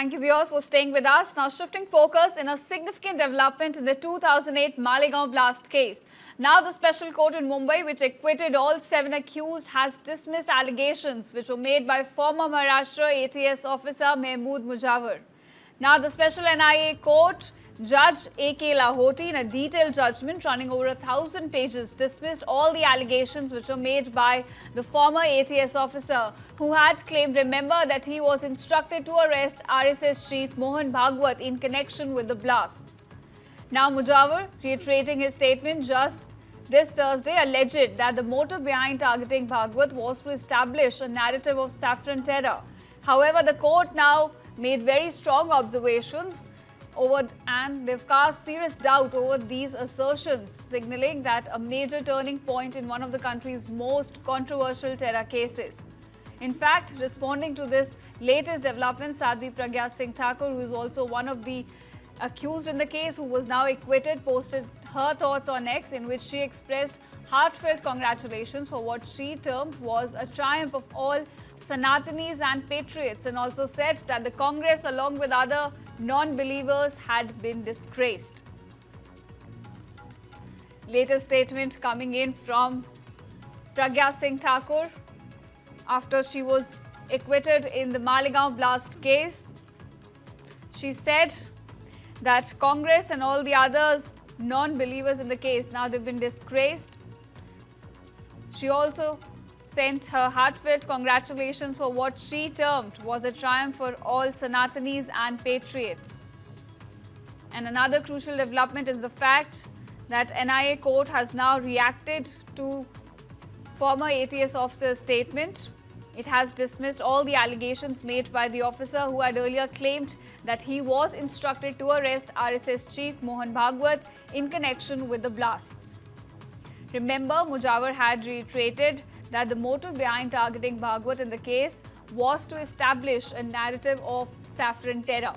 Thank you viewers for staying with us. Now shifting focus in a significant development in the 2008 Malegaon blast case. Now the special court in Mumbai, which acquitted all 7 accused, has dismissed allegations which were made by former Maharashtra ATS officer Mahmood Mujawar. Now the special NIA court Judge A.K. Lahoti, in a detailed judgment running over 1,000 pages, dismissed all the allegations which were made by the former ATS officer, who had claimed, remember, that he was instructed to arrest RSS chief Mohan Bhagwat in connection with the blasts. Now Mujawar, reiterating his statement just this Thursday, alleged that the motive behind targeting Bhagwat was to establish a narrative of saffron terror. However, the court now made very strong observations and they've cast serious doubt over these assertions, signaling that a major turning point in one of the country's most controversial terror cases. In fact, responding to this latest development, Sadhvi Pragya Singh Thakur, who is also one of the accused in the case, who was now acquitted, posted her thoughts on X, in which she expressed heartfelt congratulations for what she termed was a triumph of all Sanatanis and patriots, and also said that the Congress, along with other non-believers, had been disgraced. Latest statement coming in from Pragya Singh Thakur after she was acquitted in the Malegaon blast case. She said that Congress and all the others non-believers in the case, now they've been disgraced. She also sent her heartfelt congratulations for what she termed was a triumph for all Sanatanis and patriots. And another crucial development is the fact that NIA court has now reacted to former ATS officer's statement. It has dismissed all the allegations made by the officer, who had earlier claimed that he was instructed to arrest RSS chief Mohan Bhagwat in connection with the blasts. Remember, Mujawar had reiterated that the motive behind targeting Bhagwat in the case was to establish a narrative of saffron terror.